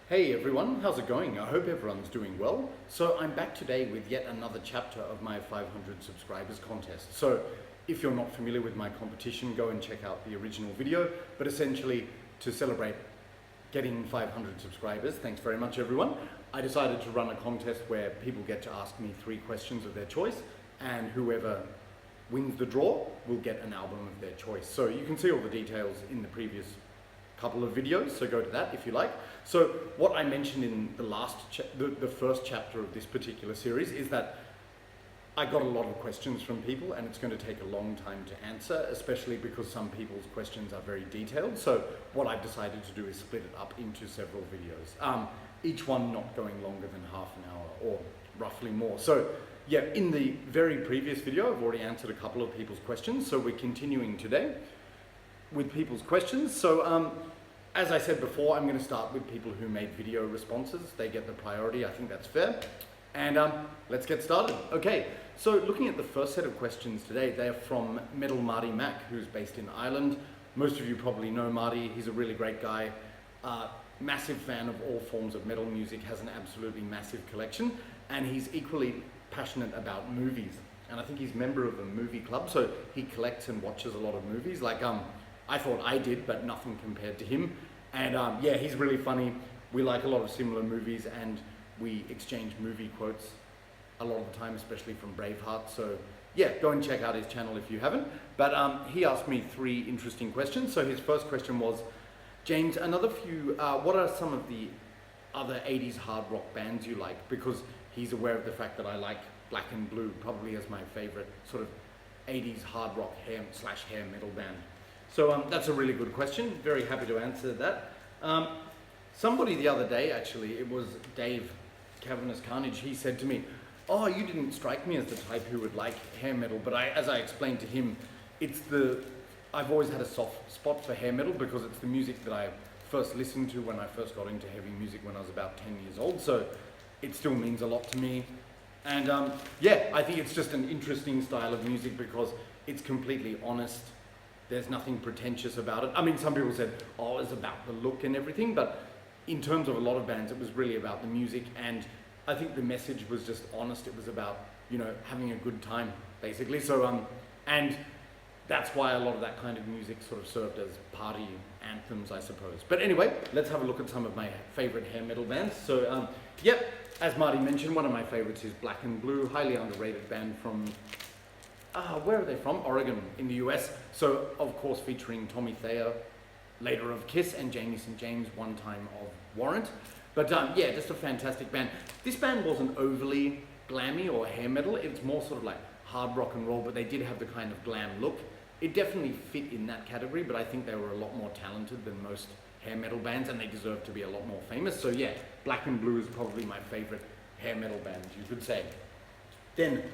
Hey everyone, how's it going? I hope everyone's doing well. So I'm back today with yet another chapter of my 500 subscribers contest. So if you're not familiar with my competition, go and check out the original video. But essentially, to celebrate getting 500 subscribers, thanks very much everyone, I decided to run a contest where people get to ask me 3 questions of their choice, and whoever wins the draw will get an album of their choice. So you can see all the details in the previous couple of videos, so go to that if you like. So what I mentioned in the first chapter of this particular series is that I got a lot of questions from people, and it's going to take a long time to answer, especially because some people's questions are very detailed. So what I've decided to do is split it up into several videos, each one not going longer than half an hour or roughly more. So yeah, in the very previous video I've already answered a couple of people's questions, so we're continuing today with people's questions. So as I said before, I'm going to start with people who made video responses. They get the priority. I think that's fair. And let's get started. Okay, so looking at the first set of questions today, they're from Metal Marty Mac, who's based in Ireland. Most of you probably know Marty. He's a really great guy. Massive fan of all forms of metal music, has an absolutely massive collection, and he's equally passionate about movies. And I think he's a member of a movie club, so he collects and watches a lot of movies. Like I thought I did, but nothing compared to him. And yeah, he's really funny. We like a lot of similar movies, and we exchange movie quotes a lot of the time, especially from Braveheart. So yeah, go and check out his channel if you haven't. But he asked me 3 interesting questions. So his first question was, James, what are some of the other 80s hard rock bands you like? Because he's aware of the fact that I like Black and Blue, probably as my favorite sort of 80s hard rock hair metal band. So that's a really good question. Very happy to answer that. Somebody the other day, actually, it was Dave Cavernous Carnage, he said to me, oh, you didn't strike me as the type who would like hair metal, but as I explained to him, I've always had a soft spot for hair metal because it's the music that I first listened to when I first got into heavy music when I was about 10 years old, so it still means a lot to me. And yeah, I think it's just an interesting style of music because it's completely honest. There's nothing pretentious about it. I mean, some people said, oh, it's about the look and everything, but in terms of a lot of bands, it was really about the music, and I think the message was just honest. It was about, having a good time, basically. So, and that's why a lot of that kind of music sort of served as party anthems, I suppose. But anyway, let's have a look at some of my favorite hair metal bands. So, yep, as Marty mentioned, one of my favorites is Black and Blue, highly underrated band from where are they from? Oregon in the US. So, of course, featuring Tommy Thayer, later of Kiss, and Jamie St. James, one time of Warrant. But yeah, just a fantastic band. This band wasn't overly glammy or hair metal. It's more sort of like hard rock and roll, but they did have the kind of glam look. It definitely fit in that category, but I think they were a lot more talented than most hair metal bands, and they deserve to be a lot more famous. So yeah, Black and Blue is probably my favorite hair metal band, you could say. Then,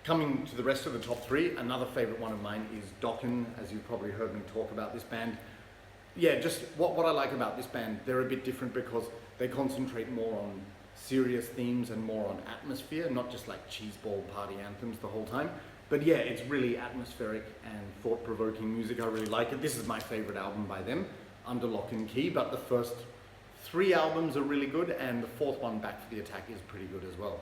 coming to the rest of the top 3, another favorite one of mine is Dokken, as you've probably heard me talk about this band. Yeah, just what I like about this band, they're a bit different because they concentrate more on serious themes and more on atmosphere, not just like cheeseball party anthems the whole time. But yeah, it's really atmospheric and thought-provoking music. I really like it. This is my favorite album by them, Under Lock and Key, but the first 3 albums are really good, and the 4th one, Back for the Attack, is pretty good as well.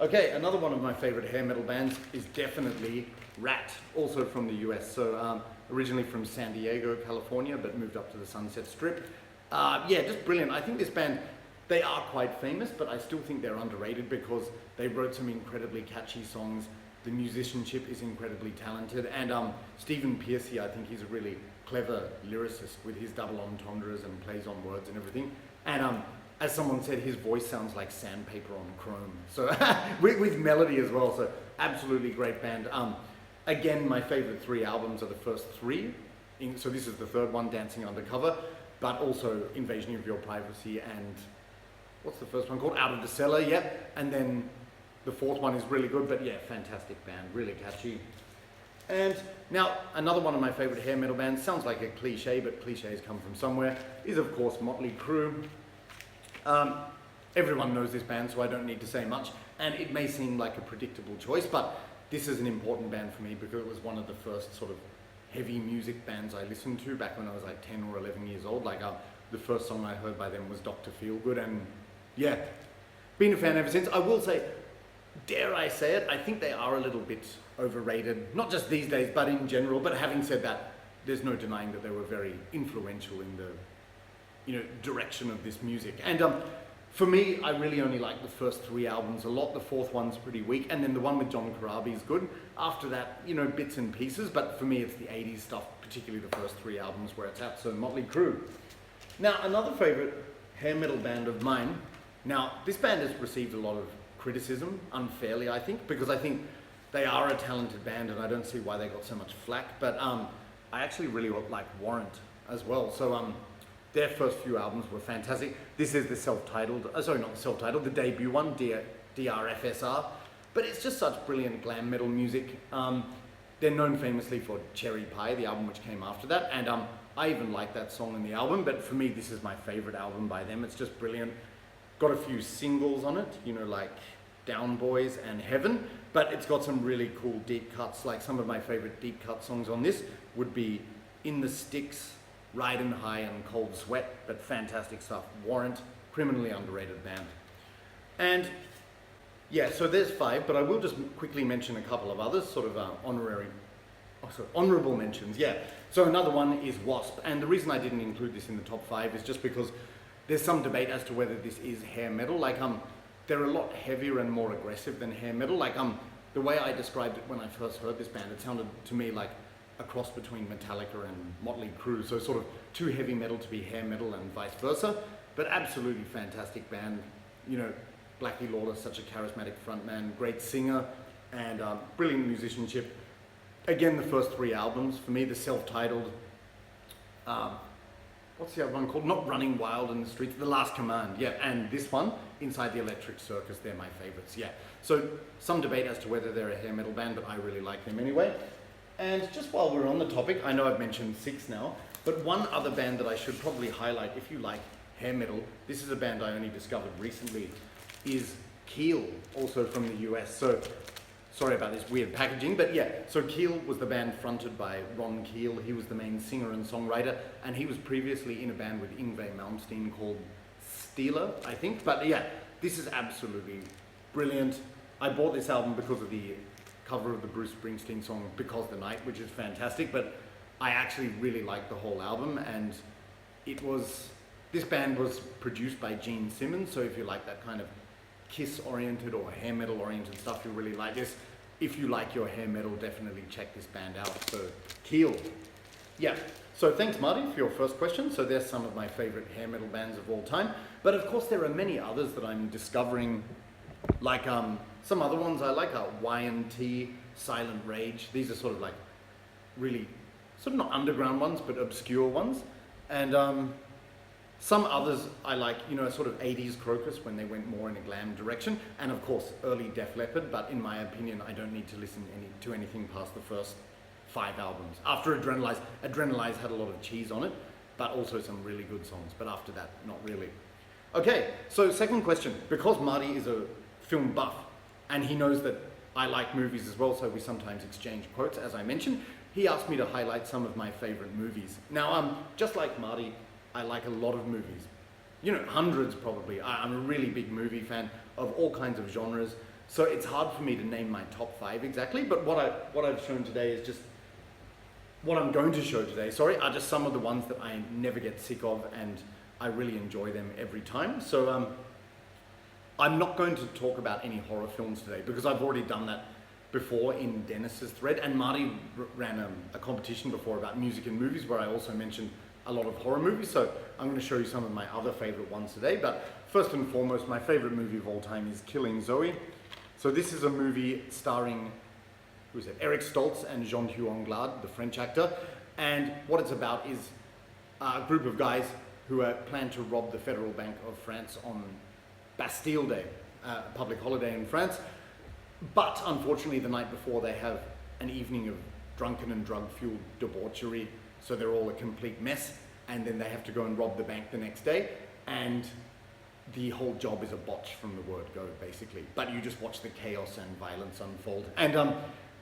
Okay, another one of my favorite hair metal bands is definitely Ratt, also from the US. So originally from San Diego, California, but moved up to the Sunset Strip. Yeah, just brilliant. I think this band, they are quite famous, but I still think they're underrated because they wrote some incredibly catchy songs. The musicianship is incredibly talented, and Stephen Pearcy, I think he's a really clever lyricist with his double entendres and plays on words and everything. And as someone said, his voice sounds like sandpaper on chrome. So with melody as well. So absolutely great band. Again, my favorite 3 albums are the first 3. So this is the 3rd one, Dancing Undercover, but also Invasion of Your Privacy and what's the first one called? Out of the Cellar, yep. And then the 4th one is really good, but yeah, fantastic band, really catchy. And now, another one of my favorite hair metal bands, sounds like a cliche, but cliches come from somewhere, is of course Motley Crue. Everyone knows this band, so I don't need to say much, and it may seem like a predictable choice, but this is an important band for me because it was one of the first sort of heavy music bands I listened to back when I was like 10 or 11 years old. Like the first song I heard by them was Dr. Feelgood, and yeah, been a fan ever since. I will say, dare I say it, I think they are a little bit overrated, not just these days, but in general. But having said that, there's no denying that they were very influential in the direction of this music. And for me, I really only like the first 3 albums a lot. The 4th one's pretty weak, and then the one with John Corabi is good. After that, bits and pieces, but for me it's the 80s stuff, particularly the first 3 albums where it's at, so Motley Crue. Now, another favourite hair metal band of mine, now this band has received a lot of criticism, unfairly I think, because I think they are a talented band and I don't see why they got so much flack, but I actually really like Warrant as well. So their first few albums were fantastic. This is the self-titled, not the self-titled, the debut one, DRFSR. But it's just such brilliant glam metal music. They're known famously for Cherry Pie, the album which came after that. And I even like that song in the album, but for me, this is my favorite album by them. It's just brilliant. Got a few singles on it, like Down Boys and Heaven, but it's got some really cool deep cuts. Like some of my favorite deep cut songs on this would be In the Sticks, Ridin' High, and Cold Sweat, but fantastic stuff. Warrant, criminally underrated band. And yeah, so there's 5, but I will just quickly mention a couple of others, sort of honorable mentions, yeah. So another one is Wasp, and the reason I didn't include this in the top 5 is just because there's some debate as to whether this is hair metal. Like, they're a lot heavier and more aggressive than hair metal. Like, the way I described it when I first heard this band, it sounded to me like a cross between Metallica and Motley Crue, so sort of too heavy metal to be hair metal and vice versa, but absolutely fantastic band. Blackie Lawless, such a charismatic frontman, great singer, and brilliant musicianship. Again, the first 3 albums, for me, the self-titled, what's the other one called? Not Running Wild in the Streets, The Last Command, yeah, and this one, Inside the Electric Circus, they're my favorites, yeah. So some debate as to whether they're a hair metal band, but I really like them anyway. And just while we're on the topic, I know I've mentioned 6 now, but one other band that I should probably highlight if you like hair metal, this is a band I only discovered recently, is Keel, also from the US. So, sorry about this weird packaging, but yeah, so Keel was the band fronted by Ron Keel. He was the main singer and songwriter, and he was previously in a band with Yngwie Malmsteen called Steeler, I think. But yeah, this is absolutely brilliant. I bought this album because of the cover of the Bruce Springsteen song Because the Night, which is fantastic, but I actually really like the whole album, and this band was produced by Gene Simmons, so if you like that kind of Kiss-oriented or hair metal-oriented stuff, you'll really like this. If you like your hair metal, definitely check this band out. So, Keel. Yeah, so thanks Marty for your first question. So there's some of my favorite hair metal bands of all time, but of course there are many others that I'm discovering, like some other ones I like are Y&T, Silent Rage. These are sort of like really, sort of not underground ones, but obscure ones. And some others I like, sort of 80s Crocus when they went more in a glam direction. And of course, early Def Leppard, but in my opinion, I don't need to listen to anything past the first 5 albums. After Adrenalize had a lot of cheese on it, but also some really good songs. But after that, not really. Okay, so second question. Because Marty is a film buff, and he knows that I like movies as well, so we sometimes exchange quotes, as I mentioned. He asked me to highlight some of my favorite movies. Now, just like Marty, I like a lot of movies. Hundreds probably. I'm a really big movie fan of all kinds of genres, so it's hard for me to name my top 5 exactly, but what I've shown today is just, what I'm going to show today, are just some of the ones that I never get sick of, and I really enjoy them every time. So, I'm not going to talk about any horror films today because I've already done that before in Dennis's thread, and Marty ran a competition before about music and movies where I also mentioned a lot of horror movies, so I'm going to show you some of my other favorite ones today. But first and foremost, my favorite movie of all time is Killing Zoe. So this is a movie starring, Eric Stoltz and Jean-Hugh Anglade, the French actor, and what it's about is a group of guys who plan to rob the Federal Bank of France on Bastille Day, a public holiday in France. But unfortunately, the night before, they have an evening of drunken and drug-fueled debauchery, so they're all a complete mess, and then they have to go and rob the bank the next day, and the whole job is a botch from the word go, basically. But you just watch the chaos and violence unfold. And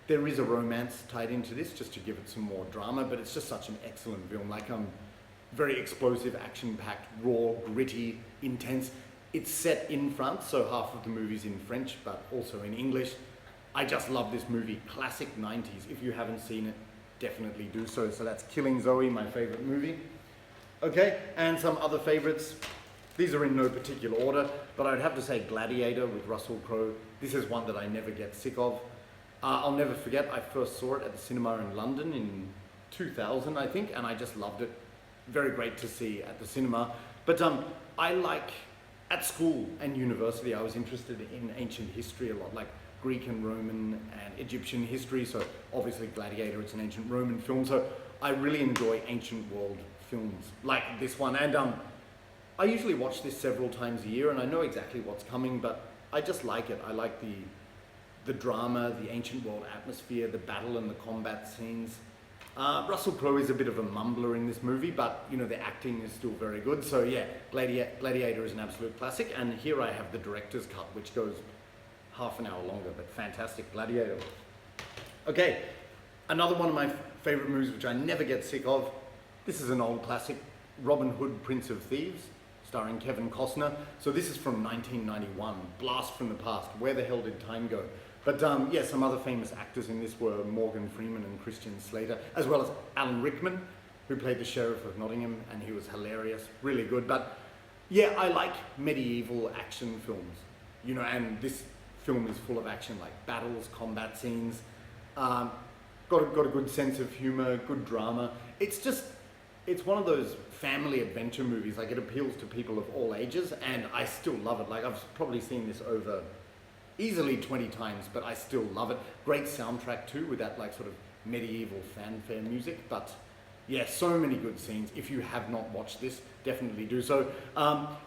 there is a romance tied into this, just to give it some more drama, but it's just such an excellent film. Like, very explosive, action-packed, raw, gritty, intense. It's set in France, so half of the movie's in French, but also in English. I just love this movie, classic 90s. If you haven't seen it, definitely do so. So that's Killing Zoe, my favorite movie. Okay, and some other favorites. These are in no particular order, but I'd have to say Gladiator with Russell Crowe. This is one that I never get sick of. I'll never forget, I first saw it at the cinema in London in 2000, I think, and I just loved it. Very great to see at the cinema. But at school and university, I was interested in ancient history a lot, like Greek and Roman and Egyptian history. So obviously Gladiator, it's an ancient Roman film. So I really enjoy ancient world films like this one. And I usually watch this several times a year, and I know exactly what's coming, but I just like it. I like the drama, the ancient world atmosphere, the battle and the combat scenes. Russell Crowe is a bit of a mumbler in this movie, but you know, the acting is still very good. So yeah, Gladiator is an absolute classic. And here I have the director's cut, which goes half an hour longer, but fantastic. Gladiator. Okay, another one of my favorite movies, which I never get sick of. This is an old classic, Robin Hood, Prince of Thieves, starring Kevin Costner. So this is from 1991, blast from the past. Where the hell did time go? But yeah, some other famous actors in this were Morgan Freeman and Christian Slater, as well as Alan Rickman, who played the Sheriff of Nottingham, and he was hilarious, really good. But yeah, I like medieval action films, you know, and this film is full of action, like battles, combat scenes, got a good sense of humor, good drama. It's one of those family adventure movies, like it appeals to people of all ages, and I still love it. Like I've probably seen this over easily 20 times, but I still love it. Great soundtrack too, with that like sort of medieval fanfare music. But yeah, so many good scenes. If you have not watched this, definitely do so.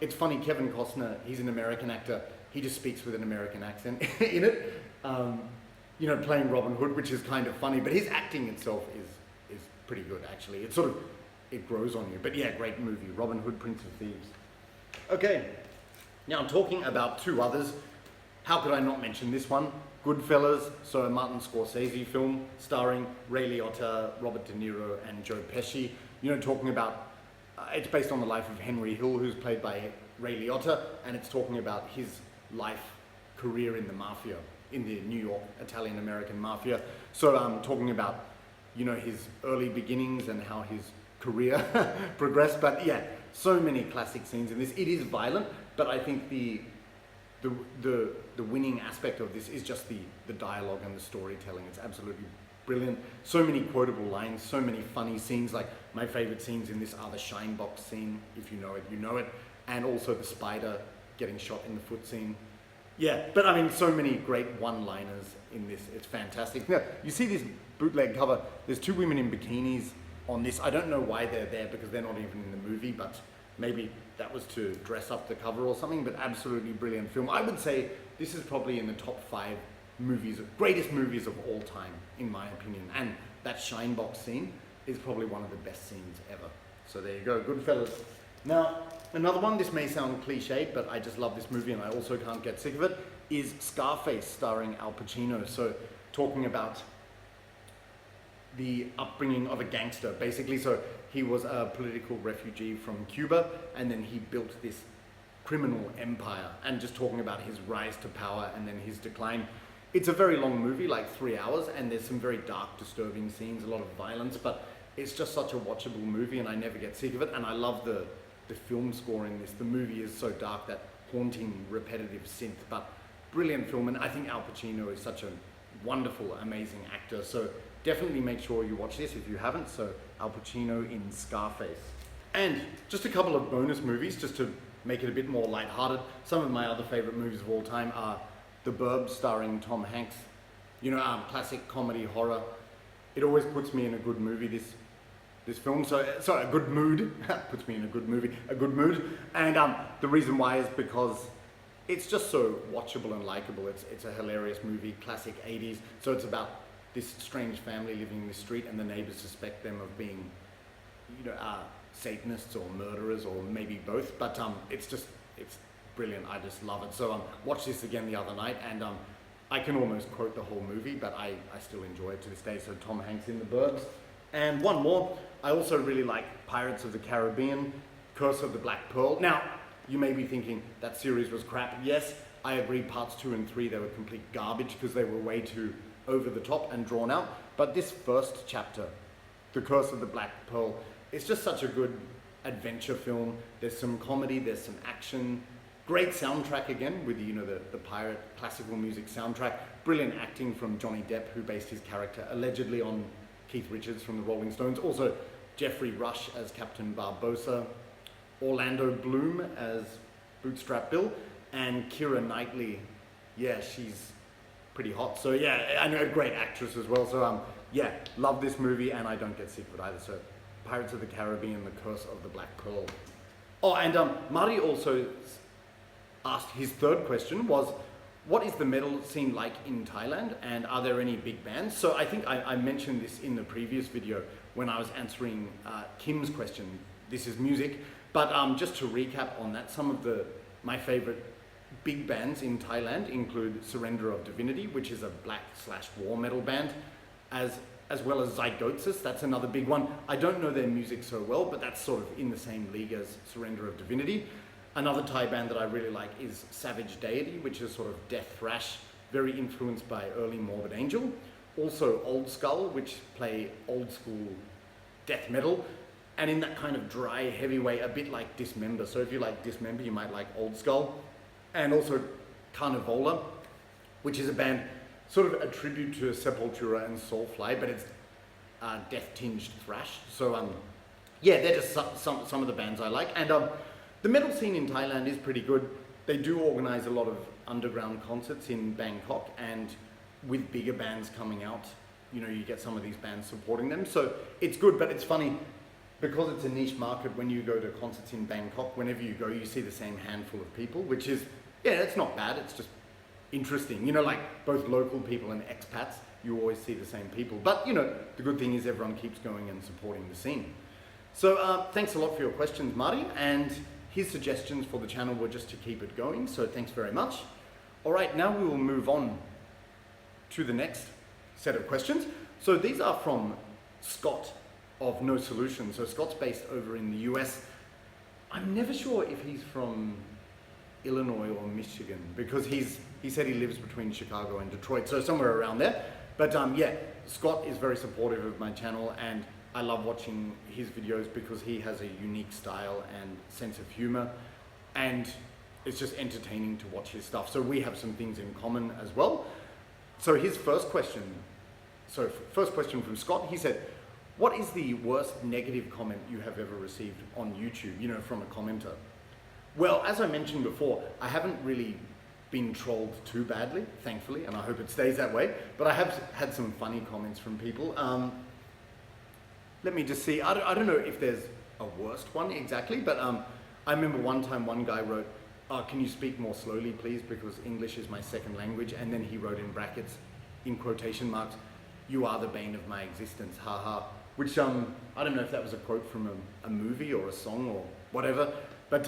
It's funny, Kevin Costner, he's an American actor. He just speaks with an American accent in it. You know, playing Robin Hood, which is kind of funny, but his acting itself is pretty good actually. It grows on you. But yeah, great movie, Robin Hood, Prince of Thieves. Okay, now I'm talking about two others. How could I not mention this one? Goodfellas, so a Martin Scorsese film starring Ray Liotta, Robert De Niro, and Joe Pesci. You know, talking about, it's based on the life of Henry Hill, who's played by Ray Liotta, and it's talking about his life, career in the mafia, in the New York Italian-American mafia. So talking about, you know, his early beginnings and how his career progressed. But yeah, so many classic scenes in this. It is violent, but I think the winning aspect of this is just the dialogue and the storytelling. It's absolutely brilliant. So many quotable lines, so many funny scenes. Like my favorite scenes in this are the shine box scene. If you know it, you know it. And also the spider getting shot in the foot scene. Yeah, but I mean, so many great one-liners in this. It's fantastic. Now, you see this bootleg cover. There's two women in bikinis on this. I don't know why they're there because they're not even in the movie, but maybe that was to dress up the cover or something, but absolutely brilliant film. I would say this is probably in the top 5 movies, greatest movies of all time, in my opinion. And that shine box scene is probably one of the best scenes ever. So there you go, Goodfellas. Now, another one, this may sound cliched, but I just love this movie and I also can't get sick of it, is Scarface, starring Al Pacino. So talking about the upbringing of a gangster, basically. So he was a political refugee from Cuba, and then he built this criminal empire, and just talking about his rise to power and then his decline. It's a very long movie, like 3 hours, and there's some very dark, disturbing scenes, a lot of violence, but it's just such a watchable movie and I never get sick of it. And I love the film score in this. The movie is so dark, that haunting, repetitive synth, but brilliant film. And I think Al Pacino is such a wonderful, amazing actor. So definitely make sure you watch this if you haven't. So Al Pacino in Scarface. And just a couple of bonus movies, just to make it a bit more lighthearted. Some of my other favorite movies of all time are The Burbs, starring Tom Hanks. You know, classic comedy horror. It always puts me in a good movie, this film. So, sorry, a good mood. Puts me in a good movie, a good mood. And the reason why is because it's just so watchable and likable. It's a hilarious movie, classic 80s. So it's about this strange family living in the street, and the neighbors suspect them of being, you know, Satanists or murderers, or maybe both. But it's brilliant. I just love it. So watched this again the other night, and I can almost quote the whole movie, but I still enjoy it to this day. So Tom Hanks in The Burbs. And one more, I also really like Pirates of the Caribbean, Curse of the Black Pearl. Now, you may be thinking that series was crap. Yes, I agree, parts 2 and 3, they were complete garbage because they were way too over the top and drawn out. But this first chapter, The Curse of the Black Pearl, it's just such a good adventure film. There's some comedy, there's some action, great soundtrack again with the pirate classical music soundtrack. Brilliant acting from Johnny Depp, who based his character allegedly on Keith Richards from the Rolling Stones. Also Jeffrey Rush as Captain Barbossa, Orlando Bloom as Bootstrap Bill, and Keira Knightley. Yeah, she's pretty hot. So yeah, I know, a great actress as well. So yeah, love this movie, and I don't get sick of it either. So Pirates of the Caribbean, The Curse of the Black Pearl. Oh, and Marty also asked, his third question was, what is the metal scene like in Thailand, and are there any big bands? So I think I mentioned this in the previous video when I was answering Kim's question. This is music, but just to recap on that, some of my favorite big bands in Thailand include Surrender of Divinity, which is a black/war metal band, as well as Zygosis. That's another big one. I don't know their music so well, but that's sort of in the same league as Surrender of Divinity. Another Thai band that I really like is Savage Deity, which is sort of death thrash, very influenced by early Morbid Angel. Also Old Skull, which play old school death metal, and in that kind of dry, heavy way, a bit like Dismember. So if you like Dismember, you might like Old Skull. And also Carnivola, which is a band sort of a tribute to Sepultura and Soulfly, but it's death-tinged thrash. So yeah, they're just some of the bands I like. And the metal scene in Thailand is pretty good. They do organize a lot of underground concerts in Bangkok, and with bigger bands coming out, you get some of these bands supporting them. So it's good, but it's funny, because it's a niche market, when you go to concerts in Bangkok, whenever you go, you see the same handful of people, which is, yeah, it's not bad, it's just interesting. Like both local people and expats, you always see the same people. But, the good thing is everyone keeps going and supporting the scene. So thanks a lot for your questions, Marty, and his suggestions for the channel were just to keep it going, so thanks very much. All right, now we will move on to the next set of questions. So these are from Scott of No Solution. So Scott's based over in the US. I'm never sure if he's from Illinois or Michigan, because he said he lives between Chicago and Detroit, so somewhere around there. But yeah, Scott is very supportive of my channel, and I love watching his videos because he has a unique style and sense of humor, and it's just entertaining to watch his stuff. So we have some things in common as well. So his first question from Scott, he said, what is the worst negative comment you have ever received on YouTube, from a commenter? Well, as I mentioned before, I haven't really been trolled too badly, thankfully, and I hope it stays that way, but I have had some funny comments from people. Let me just see, I don't know if there's a worst one exactly, but I remember one time one guy wrote, can you speak more slowly please, because English is my second language, and then he wrote in brackets, in quotation marks, you are the bane of my existence, haha, which I don't know if that was a quote from a movie or a song or whatever, but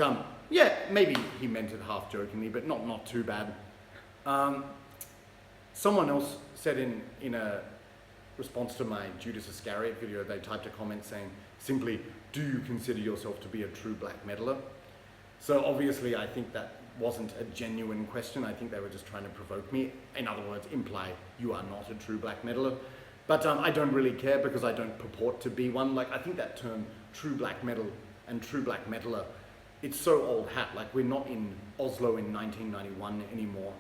yeah, maybe he meant it half jokingly, but not too bad. Someone else said in a response to my Judas Iscariot video, they typed a comment saying simply, do you consider yourself to be a true black metaler? So obviously I think that wasn't a genuine question. I think they were just trying to provoke me. In other words, imply you are not a true black metaler. But I don't really care, because I don't purport to be one. Like, I think that term true black metal and true black metaler, it's so old hat. Like, we're not in Oslo in 1991 anymore.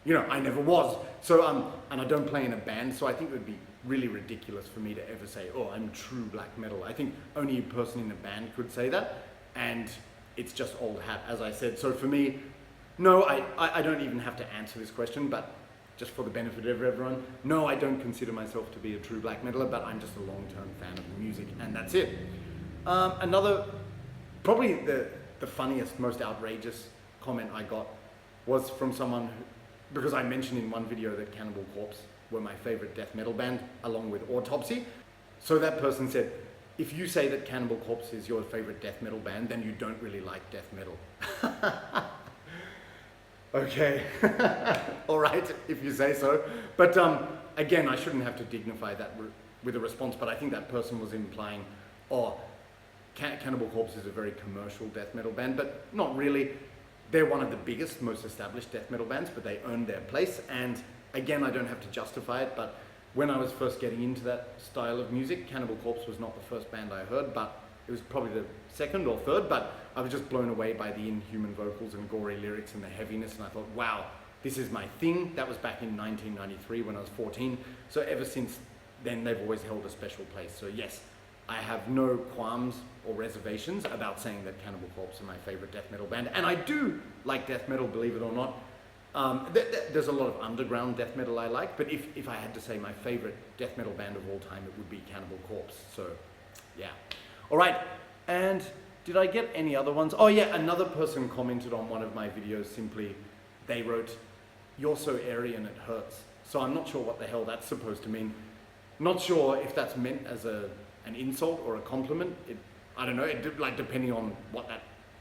I never was. So, and I don't play in a band, so I think it would be really ridiculous for me to ever say, oh, I'm true black metal. I think only a person in a band could say that, and it's just old hat, as I said. So for me, no, I don't even have to answer this question, but just for the benefit of everyone, no, I don't consider myself to be a true black metaler, but I'm just a long-term fan of the music, and that's it. Another, probably the funniest, most outrageous comment I got was from someone who, because I mentioned in one video that Cannibal Corpse were my favorite death metal band, along with Autopsy. So that person said, if you say that Cannibal Corpse is your favorite death metal band, then you don't really like death metal. Okay, all right, if you say so. But again, I shouldn't have to dignify that with a response, but I think that person was implying, oh, Cannibal Corpse is a very commercial death metal band, but not really. They're one of the biggest, most established death metal bands, but they earned their place. And again, I don't have to justify it, but when I was first getting into that style of music, Cannibal Corpse was not the first band I heard, but it was probably the second or third, but I was just blown away by the inhuman vocals and gory lyrics and the heaviness, and I thought, wow, this is my thing. That was back in 1993 when I was 14. So ever since then, they've always held a special place. So yes, I have no qualms or reservations about saying that Cannibal Corpse are my favorite death metal band. And I do like death metal, believe it or not. There's a lot of underground death metal I like, but if I had to say my favorite death metal band of all time, it would be Cannibal Corpse. So yeah. All right, and did I get any other ones? Oh yeah, another person commented on one of my videos simply, they wrote, "You're so airy and it hurts." So I'm not sure what the hell that's supposed to mean. Not sure if that's meant as an insult or a compliment. I don't know, like depending on what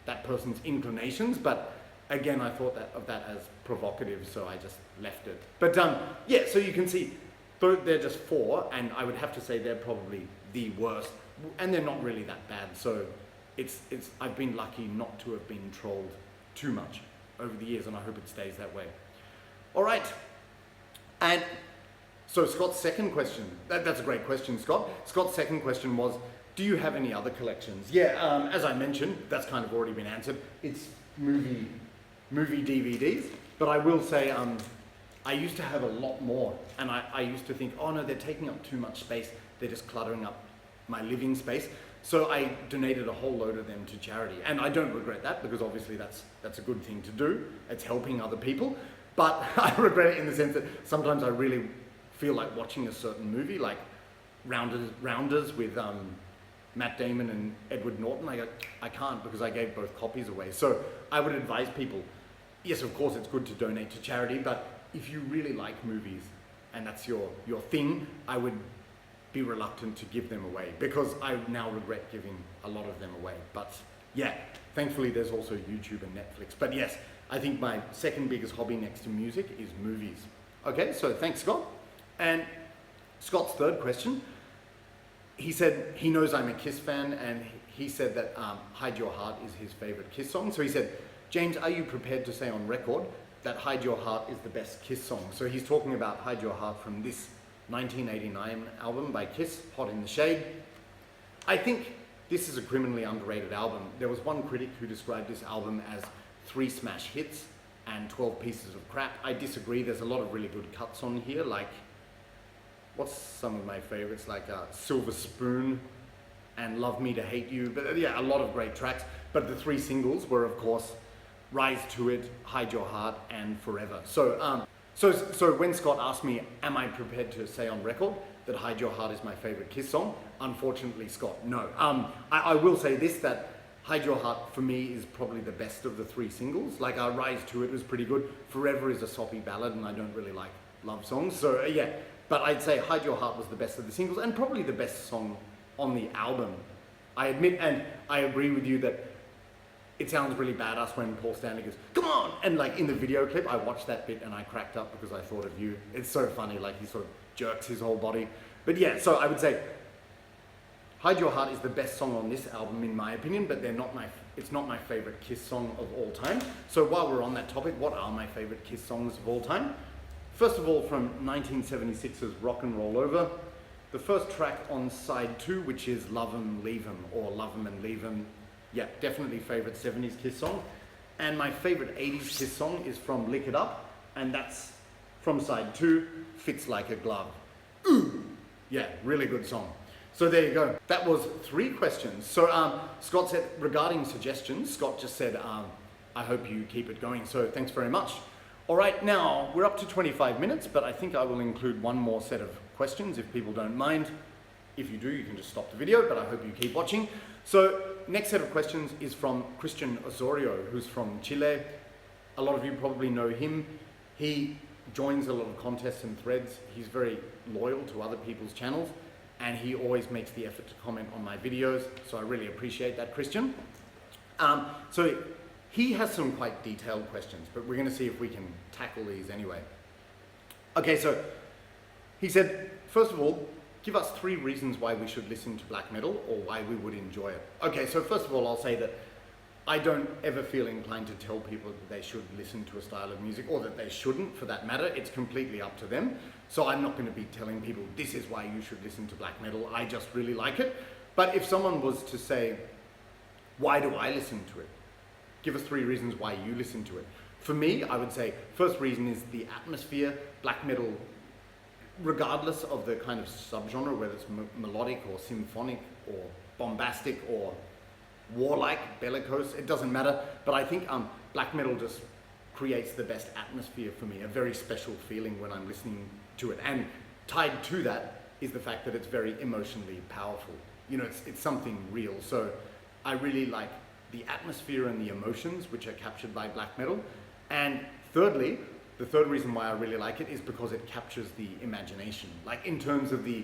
that person's inclinations, but again, I thought of that as provocative, so I just left it. But yeah, so you can see, they're just 4, and I would have to say they're probably the worst, and they're not really that bad. So I've been lucky not to have been trolled too much over the years, and I hope it stays that way. All right, and so Scott's second question, that's a great question, Scott. Scott's second question was, do you have any other collections? Yeah, as I mentioned, that's kind of already been answered. It's movie DVDs, but I will say I used to have a lot more, and I used to think, oh no, they're taking up too much space. They're just cluttering up my living space. So I donated a whole load of them to charity, and I don't regret that because obviously that's a good thing to do. It's helping other people, but I regret it in the sense that sometimes I really feel like watching a certain movie, like Rounders with Matt Damon and Edward Norton. I can't because I gave both copies away. So I would advise people, yes, of course it's good to donate to charity, but if you really like movies and that's your thing, I would be reluctant to give them away because I now regret giving a lot of them away. But yeah, thankfully there's also YouTube and Netflix. But yes, I think my second biggest hobby next to music is movies. Okay, so thanks, Scott. And Scott's third question, he said he knows I'm a Kiss fan, and he said that Hide Your Heart is his favorite Kiss song. So he said, James, are you prepared to say on record that Hide Your Heart is the best Kiss song? So he's talking about Hide Your Heart from this 1989 album by Kiss, Hot in the Shade. I think this is a criminally underrated album. There was one critic who described this album as 3 smash hits and 12 pieces of crap. I disagree. There's a lot of really good cuts on here, like, what's some of my favorites, like Silver Spoon and Love Me to Hate You. But yeah, a lot of great tracks. But the 3 singles were, of course, Rise to It, Hide Your Heart, and Forever. So when Scott asked me, am I prepared to say on record that Hide Your Heart is my favorite Kiss song? Unfortunately, Scott, no. I will say this, that Hide Your Heart for me is probably the best of the 3 singles. Like Rise to It was pretty good. Forever is a soppy ballad, and I don't really like love songs. So yeah, but I'd say Hide Your Heart was the best of the singles and probably the best song on the album. I admit, and I agree with you that it sounds really badass when Paul Stanley goes, come on! And like in the video clip, I watched that bit and I cracked up because I thought of you. It's so funny, like he sort of jerks his whole body. But yeah, so I would say Hide Your Heart is the best song on this album in my opinion, but it's not my favorite Kiss song of all time. So while we're on that topic, what are my favorite Kiss songs of all time? First of all, from 1976's Rock and Roll Over, the first track on side 2, which is Love 'Em, Leave 'Em, or Love 'Em and Leave 'Em. Yeah, definitely favorite 70s Kiss song. And my favorite 80s Kiss song is from Lick It Up, and that's from side 2, Fits Like a Glove. Ooh! Yeah, really good song. So there you go. That was 3 questions. So Scott said, regarding suggestions, Scott just said, I hope you keep it going. So thanks very much. All right, now we're up to 25 minutes, but I think I will include one more set of questions if people don't mind. If you do, you can just stop the video, but I hope you keep watching. So next set of questions is from Christian Osorio, who's from Chile. A lot of you probably know him. He joins a lot of contests and threads. He's very loyal to other people's channels, and he always makes the effort to comment on my videos. So I really appreciate that, Christian. So he has some quite detailed questions, but we're going to see if we can tackle these anyway. Okay, so he said, first of all, give us 3 reasons why we should listen to black metal or why we would enjoy it. Okay, so first of all, I'll say that I don't ever feel inclined to tell people that they should listen to a style of music, or that they shouldn't for that matter. It's completely up to them. So I'm not going to be telling people this is why you should listen to black metal. I just really like it. But if someone was to say, why do I listen to it? Give us 3 reasons why you listen to it. For me, I would say first reason is the atmosphere. Black metal, regardless of the kind of subgenre, whether it's melodic or symphonic or bombastic or warlike, bellicose, it doesn't matter. But I think black metal just creates the best atmosphere for me, a very special feeling when I'm listening to it. And tied to that is the fact that it's very emotionally powerful. You know, it's something real. So I really like the atmosphere and the emotions which are captured by black metal. And thirdly, the third reason why I really like it is because it captures the imagination. Like in terms of the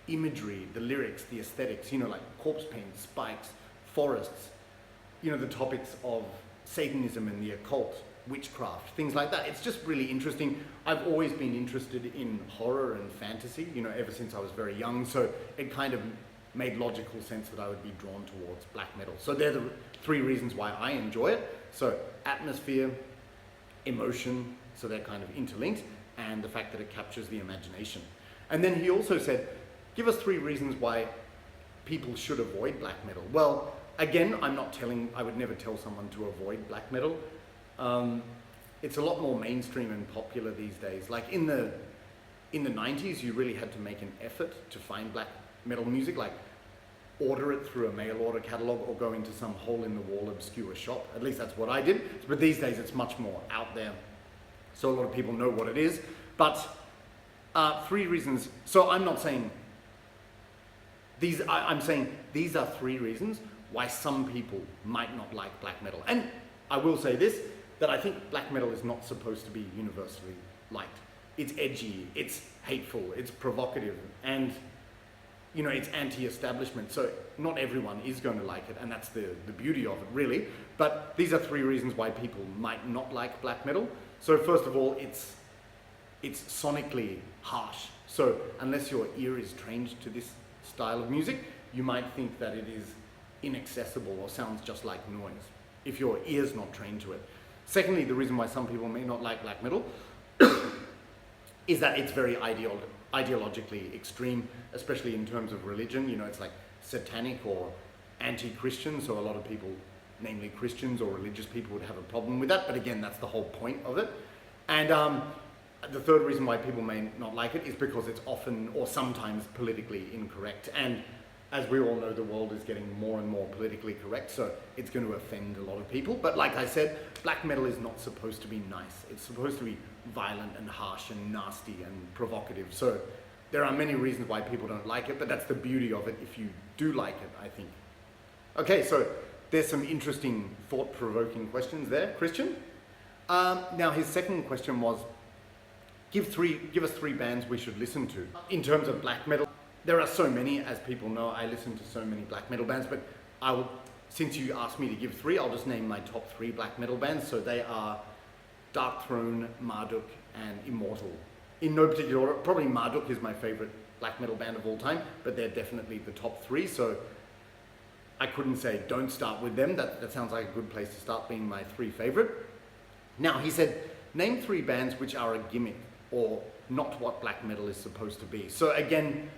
imagery, the lyrics, the aesthetics, you know, like corpse paint, spikes, forests, you know, the topics of Satanism and the occult, witchcraft, things like that. It's just really interesting. I've always been interested in horror and fantasy, you know, ever since I was very young. So it kind of made logical sense that I would be drawn towards black metal. So they're the 3 reasons why I enjoy it. So atmosphere, emotion, so they're kind of interlinked, and the fact that it captures the imagination. And then he also said, give us 3 reasons why people should avoid black metal. Well, again, I would never tell someone to avoid black metal. It's a lot more mainstream and popular these days. Like in the 90s, you really had to make an effort to find black metal music, like order it through a mail order catalog or go into some hole in the wall obscure shop. At least that's what I did. But these days it's much more out there. So a lot of people know what it is. But 3 reasons. So I'm not saying these, I'm saying these are 3 reasons why some people might not like black metal. And I will say this, that I think black metal is not supposed to be universally liked. It's edgy, it's hateful, it's provocative, and you know, it's anti-establishment. So not everyone is going to like it, and that's the beauty of it, really. But these are 3 reasons why people might not like black metal. So first of all, it's sonically harsh. So unless your ear is trained to this style of music, you might think that it is inaccessible or sounds just like noise if your ear's not trained to it. Secondly, the reason why some people may not like black metal is that it's very ideologically extreme, especially in terms of religion. You know, it's like satanic or anti-Christian, so a lot of people, namely Christians or religious people, would have a problem with that. But again, that's the whole point of it. And the third reason why people may not like it is because it's often or sometimes politically incorrect. And as we all know, the world is getting more and more politically correct, so it's going to offend a lot of people. But like I said, black metal is not supposed to be nice. It's supposed to be violent and harsh and nasty and provocative. So there are many reasons why people don't like it, but that's the beauty of it if you do like it, I think. Okay, so there's some interesting thought-provoking questions there. Christian? Now his second question was, give us 3 bands we should listen to. In terms of black metal, there are so many, as people know. I listen to so many black metal bands, but since you asked me to give 3, I'll just name my top 3 black metal bands. So they are Darkthrone, Marduk, and Immortal. In no particular order. Probably Marduk is my favorite black metal band of all time, but they're definitely the top 3. So I couldn't say don't start with them. That sounds like a good place to start, being my 3 favorite. Now he said, name 3 bands which are a gimmick or not what black metal is supposed to be. So again,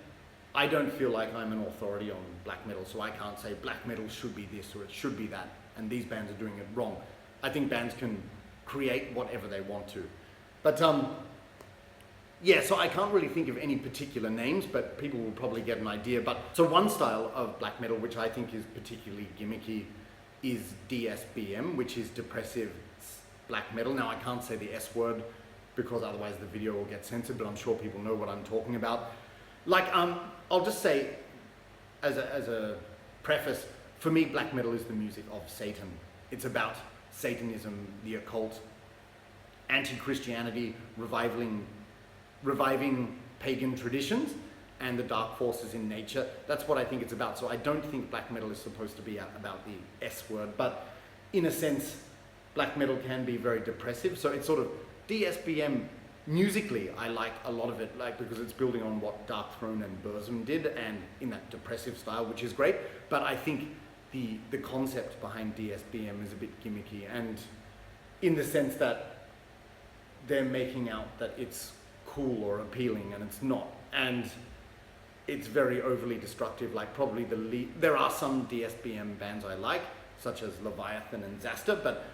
I don't feel like I'm an authority on black metal, so I can't say black metal should be this or it should be that, and these bands are doing it wrong. I think bands can create whatever they want to. But yeah, so I can't really think of any particular names, but people will probably get an idea. But so one style of black metal which I think is particularly gimmicky is DSBM, which is depressive black metal. Now I can't say the S word because otherwise the video will get censored, but I'm sure people know what I'm talking about. Like, I'll just say, as a preface, for me, black metal is the music of Satan. It's about Satanism, the occult, anti-Christianity, reviving pagan traditions, and the dark forces in nature. That's what I think it's about. So I don't think black metal is supposed to be about the S word, but in a sense, black metal can be very depressive. So it's sort of, DSBM musically, I like a lot of it, like because it's building on what Dark Throne and Burzum did, and in that depressive style, which is great. But I think the concept behind DSBM is a bit gimmicky, and in the sense that they're making out that it's cool or appealing, and it's not. And it's very overly destructive. Like probably there are some DSBM bands I like, such as Leviathan and Zasta, but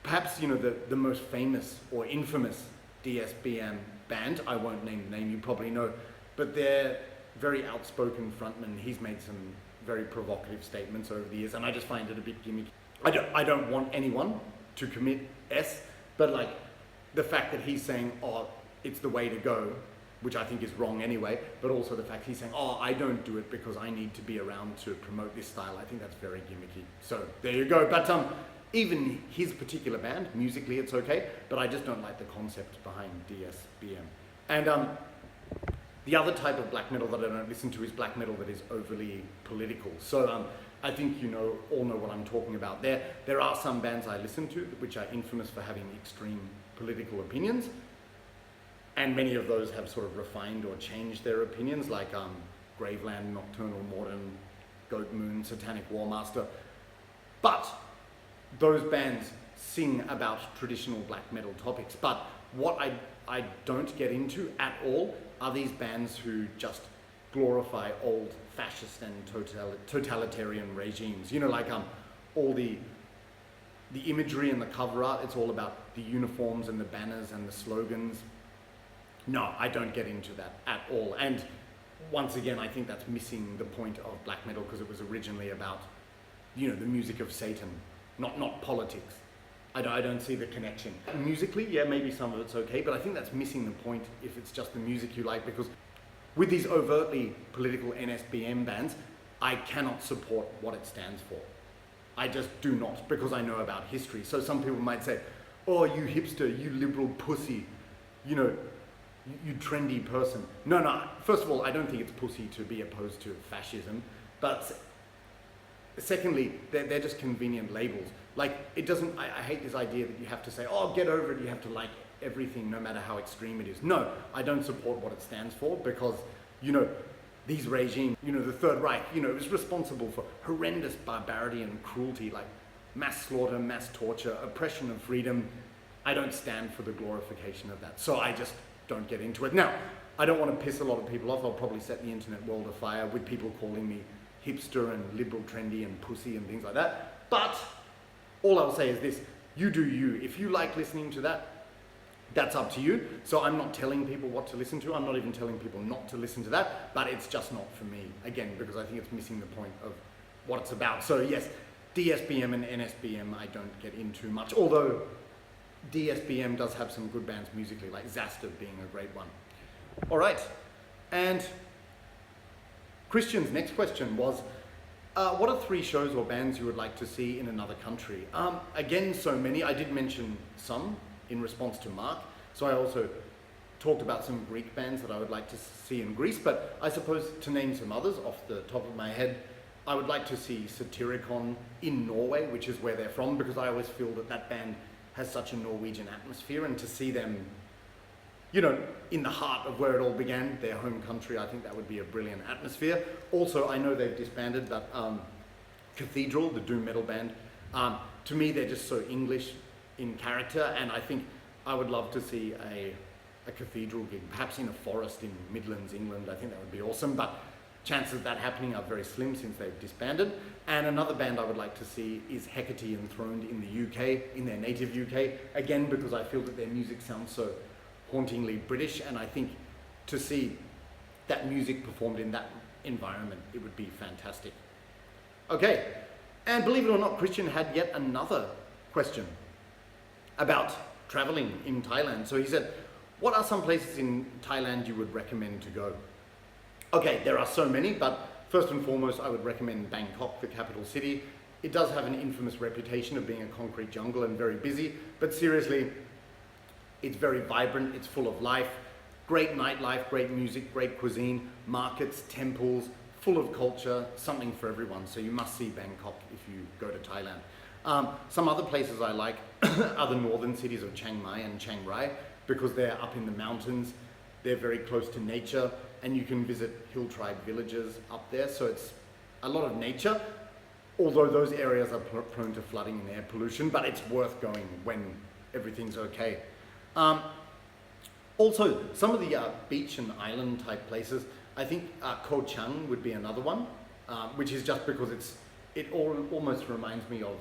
perhaps, you know, the most famous or infamous DSBM band, I won't name the name, you probably know, but they're very outspoken frontman. He's made some very provocative statements over the years, and I just find it a bit gimmicky. I don't want anyone to commit S, but like the fact that he's saying, oh, it's the way to go, which I think is wrong anyway, but also the fact he's saying, oh, I don't do it because I need to be around to promote this style. I think that's very gimmicky. So there you go. But even his particular band, musically it's okay, but I just don't like the concept behind DSBM. And the other type of black metal that I don't listen to is black metal that is overly political. So I think you all know what I'm talking about there. There are some bands I listen to which are infamous for having extreme political opinions, and many of those have sort of refined or changed their opinions, like Graveland, Nocturnal Morden, Goat Moon, Satanic Warmaster. But those bands sing about traditional black metal topics. But what I don't get into at all are these bands who just glorify old fascist and totalitarian regimes. You know, like all the imagery and the cover art, it's all about the uniforms and the banners and the slogans. No, I don't get into that at all. And once again, I think that's missing the point of black metal, because it was originally about, you know, the music of Satan, not politics. I don't see the connection. Musically, yeah, maybe some of it's okay, but I think that's missing the point if it's just the music you like, because with these overtly political NSBM bands, I cannot support what it stands for. I just do not, because I know about history. So some people might say, oh, you hipster, you liberal pussy, you know, you trendy person. No, first of all, I don't think it's pussy to be opposed to fascism, but secondly, they're just convenient labels. Like, it doesn't, I hate this idea that you have to say, oh, get over it, you have to like everything no matter how extreme it is. No, I don't support what it stands for, because, you know, these regimes, you know, the Third Reich, you know, it was responsible for horrendous barbarity and cruelty, like mass slaughter, mass torture, oppression of freedom. I don't stand for the glorification of that. So I just don't get into it. Now, I don't want to piss a lot of people off. I'll probably set the internet world afire with people calling me hipster and liberal trendy and pussy and things like that. But all I'll say is this: you do you. If you like listening to that, that's up to you. So I'm not telling people what to listen to. I'm not even telling people not to listen to that, but it's just not for me. Again, because I think it's missing the point of what it's about. So yes, DSBM and NSBM I don't get into much, although DSBM does have some good bands musically, like Zasta being a great one. All right, and Christian's next question was, what are 3 shows or bands you would like to see in another country? Again, so many. I did mention some in response to Mark. So I also talked about some Greek bands that I would like to see in Greece, but I suppose to name some others off the top of my head, I would like to see Satyricon in Norway, which is where they're from, because I always feel that that band has such a Norwegian atmosphere, and to see them, you know, in the heart of where it all began, their home country, I think that would be a brilliant atmosphere. Also, I know they've disbanded, but Cathedral, the doom metal band, to me they're just so English in character, and I think I would love to see a Cathedral gig, perhaps in a forest in Midlands, England. I think that would be awesome, but chances of that happening are very slim since they've disbanded. And another band I would like to see is Hecate Enthroned in the UK, in their native UK, again because I feel that their music sounds so hauntingly British, and I think to see that music performed in that environment, it would be fantastic. Okay, and believe it or not, Christian had yet another question about traveling in Thailand. So he said, what are some places in Thailand you would recommend to go? Okay, there are so many, but first and foremost, I would recommend Bangkok, the capital city. It does have an infamous reputation of being a concrete jungle and very busy, but seriously, it's very vibrant, it's full of life, great nightlife, great music, great cuisine, markets, temples, full of culture, something for everyone. So you must see Bangkok if you go to Thailand. Some other places I like are the northern cities of Chiang Mai and Chiang Rai. because they're up in the mountains, they're very close to nature, and you can visit hill tribe villages up there, so it's a lot of nature, although those areas are prone to flooding and air pollution, but it's worth going when everything's okay. Also, some of the beach and island type places, I think Ko Chang would be another one, which is just because it almost reminds me of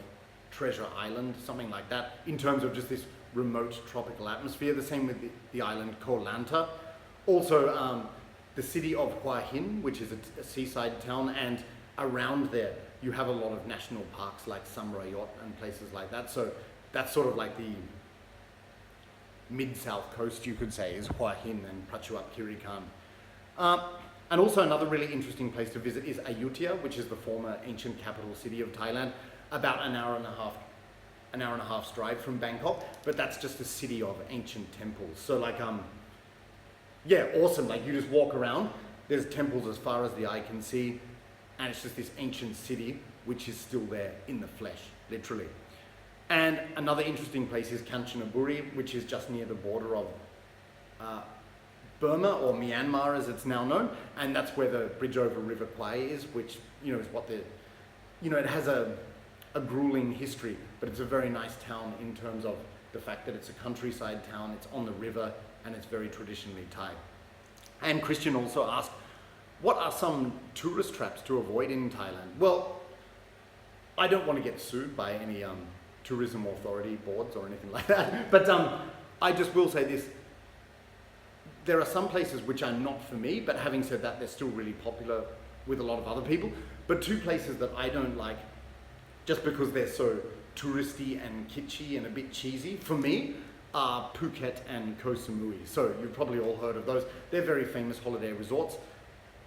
Treasure Island, something like that, in terms of just this remote tropical atmosphere. The same with the island Koh Lanta. Also, the city of Hua Hin, which is a seaside town, and around there you have a lot of national parks like Samrayot and places like that. So that's sort of like the mid-south coast, you could say, is Hua Hin and Prachuap Khiri Khan. And also another really interesting place to visit is Ayutthaya, which is the former ancient capital city of Thailand, about an hour and a half's drive from Bangkok, but that's just a city of ancient temples. So like, yeah, awesome. Like you just walk around, there's temples as far as the eye can see, and it's just this ancient city which is still there in the flesh, literally. And another interesting place is Kanchanaburi, which is just near the border of Burma, or Myanmar as it's now known, and that's where the bridge over River Kwai is, which, you know, is what the, you know, it has a grueling history, but it's a very nice town in terms of the fact that it's a countryside town, it's on the river, and it's very traditionally Thai. And Christian also asked, what are some tourist traps to avoid in Thailand? Well, I don't want to get sued by any tourism authority boards or anything like that, but I just will say this. There are some places which are not for me, but having said that, they're still really popular with a lot of other people. But two places that I don't like, just because they're so touristy and kitschy and a bit cheesy, for me, are Phuket and Koh Samui. So you've probably all heard of those. They're very famous holiday resorts.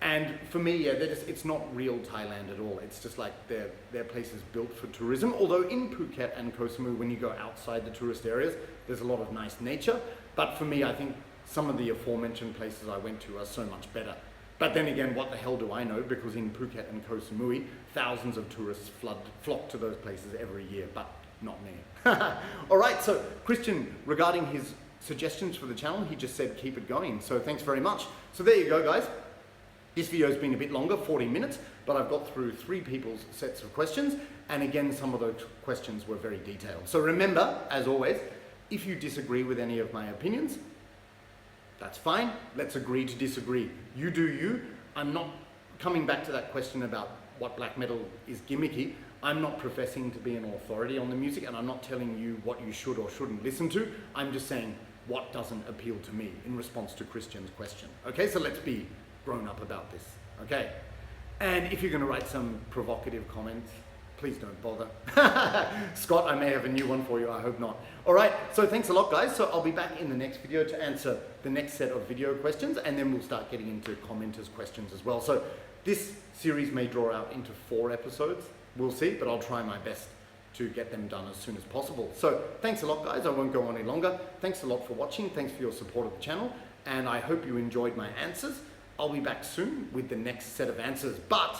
And for me, yeah, it's not real Thailand at all. It's just like they're places built for tourism. Although in Phuket and Koh Samui, when you go outside the tourist areas, there's a lot of nice nature. But for me, I think some of the aforementioned places I went to are so much better. But then again, what the hell do I know? Because in Phuket and Koh Samui, thousands of tourists flock to those places every year, but not me. All right, so Christian, regarding his suggestions for the channel, he just said keep it going. So thanks very much. So there you go, guys. This video has been a bit longer, 40 minutes, but I've got through 3 people's sets of questions. And again, some of those questions were very detailed. So remember, as always, if you disagree with any of my opinions, that's fine. Let's agree to disagree. You do you. I'm not coming back to that question about what black metal is gimmicky. I'm not professing to be an authority on the music, and I'm not telling you what you should or shouldn't listen to. I'm just saying what doesn't appeal to me in response to Christian's question. Okay, so let's be grown up about this. Okay, and if you're going to write some provocative comments, please don't bother. Scott, I may have a new one for you, I hope not. All right, so thanks a lot, guys. So I'll be back in the next video to answer the next set of video questions, and then we'll start getting into commenters' questions as well. So this series may draw out into 4 episodes. We'll see, but I'll try my best to get them done as soon as possible. So thanks a lot, guys. I won't go on any longer. Thanks a lot for watching. Thanks for your support of the channel, and I hope you enjoyed my answers. I'll be back soon with the next set of answers, but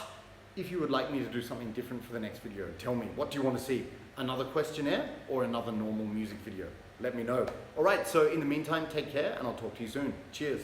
if you would like me to do something different for the next video, tell me. What do you want to see? Another questionnaire or another normal music video? Let me know. All right, so in the meantime, take care, and I'll talk to you soon. Cheers.